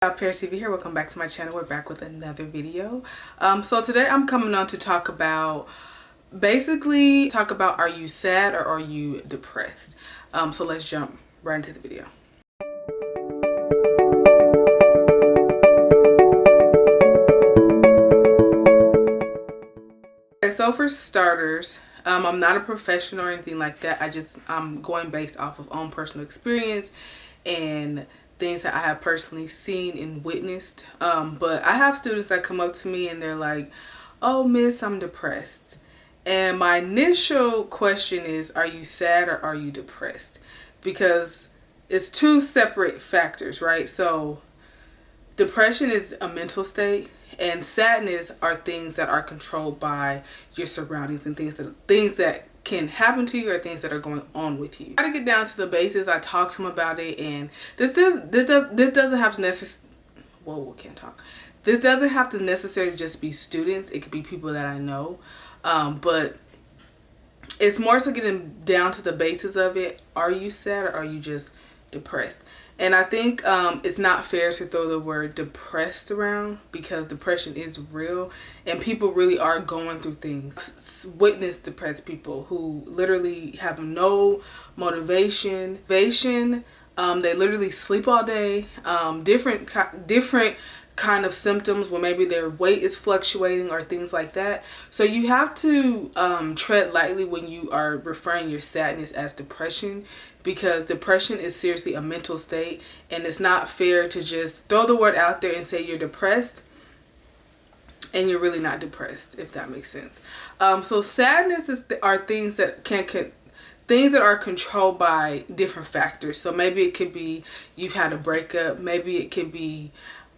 Paristv here. Welcome back to my channel. We're back with another video. So today I'm coming on to talk about are you sad or are you depressed? So let's jump right into the video. Okay, so for starters, I'm not a professional or anything like that. I'm going based off of own personal experience and things that I have personally seen and witnessed. But I have students that come up to me and they're like, "Oh, miss, I'm depressed." And my initial question is, are you sad or are you depressed? Because it's two separate factors, right? So depression is a mental state and sadness are things that are controlled by your surroundings and things that can happen to you or things that are going on with you. I try to get down to the basics. I talk to them about it, and this doesn't have to necessarily This doesn't have to necessarily just be students. It could be people that I know, but it's more so getting down to the basis of it. Are you sad or are you just depressed? And I think it's not fair to throw the word depressed around, because depression is real and people really are going through things. Witness depressed people who literally have no motivation. They literally sleep all day. Different kind of symptoms where maybe their weight is fluctuating or things like that. So you have to tread lightly when you are referring your sadness as depression, because depression is seriously a mental state, and it's not fair to just throw the word out there and say you're depressed and you're really not depressed, if that makes sense. So sadness are things that things that are controlled by different factors. So maybe it could be you've had a breakup, maybe it could be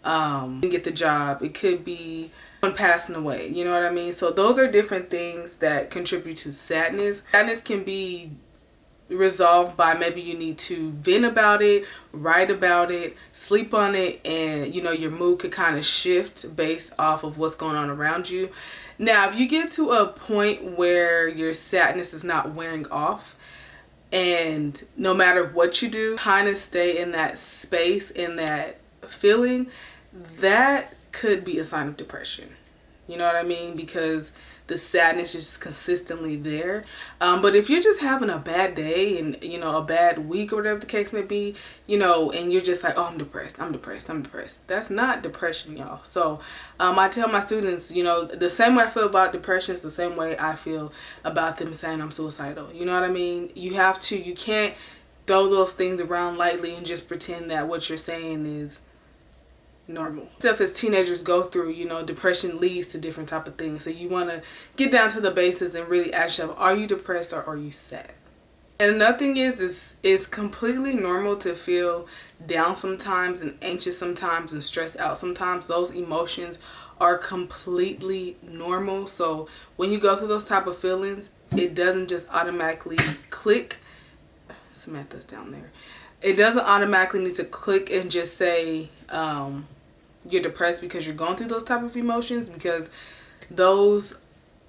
you get the job, it could be someone passing away, you know what I mean? So those are different things that contribute to sadness. Sadness can be resolved by maybe you need to vent about it, write about it, sleep on it, and your mood could kind of shift based off of what's going on around you. Now, if you get to a point where your sadness is not wearing off, and no matter what you do, kind of stay in that space, in that feeling, that could be a sign of depression. You know what I mean? Because the sadness is consistently there. But if you're just having a bad day and a bad week or whatever the case may be, and you're just like, "Oh, I'm depressed, that's not depression, y'all. So I tell my students, the same way I feel about depression is the same way I feel about them saying I'm suicidal. You know what I mean? You can't throw those things around lightly and just pretend that what you're saying is normal. Stuff as teenagers go through, depression leads to different type of things. So you want to get down to the basis and really ask yourself, are you depressed or are you sad? And another thing is it's completely normal to feel down sometimes and anxious sometimes and stressed out sometimes. Those emotions are completely normal. So when you go through those type of feelings, it doesn't just automatically click. Samantha's down there. It doesn't automatically need to click and just say you're depressed because you're going through those type of emotions, because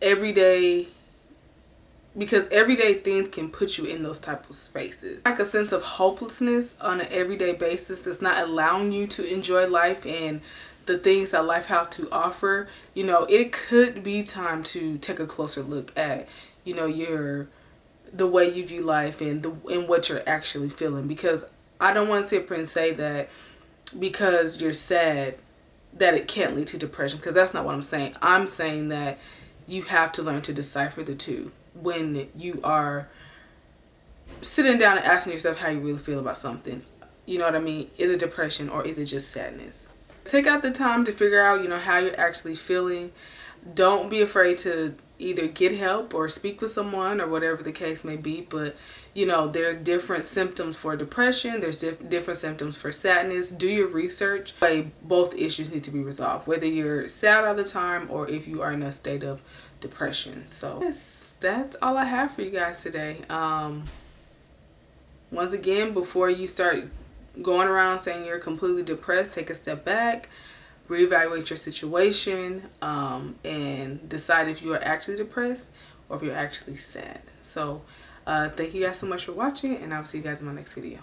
everyday things can put you in those type of spaces. Like a sense of hopelessness on an everyday basis that's not allowing you to enjoy life and the things that life have to offer. It could be time to take a closer look at the way you view life and what you're actually feeling. Because I don't want to sit here and say that because you're sad that it can't lead to depression, because that's not what I'm saying. I'm saying that you have to learn to decipher the two when you are sitting down and asking yourself how you really feel about something. You know what I mean? Is it depression or is it just sadness? Take out the time to figure out how you're actually feeling. Don't be afraid to either get help or speak with someone or whatever the case may be. But there's different symptoms for depression, there's different symptoms for sadness. Do your research. Both issues need to be resolved, whether you're sad all the time or if you are in a state of depression. So yes, that's all I have for you guys today. Once again, before you start going around saying you're completely depressed, take a step back, reevaluate your situation, and decide if you are actually depressed or if you're actually sad. So thank you guys so much for watching, and I'll see you guys in my next video.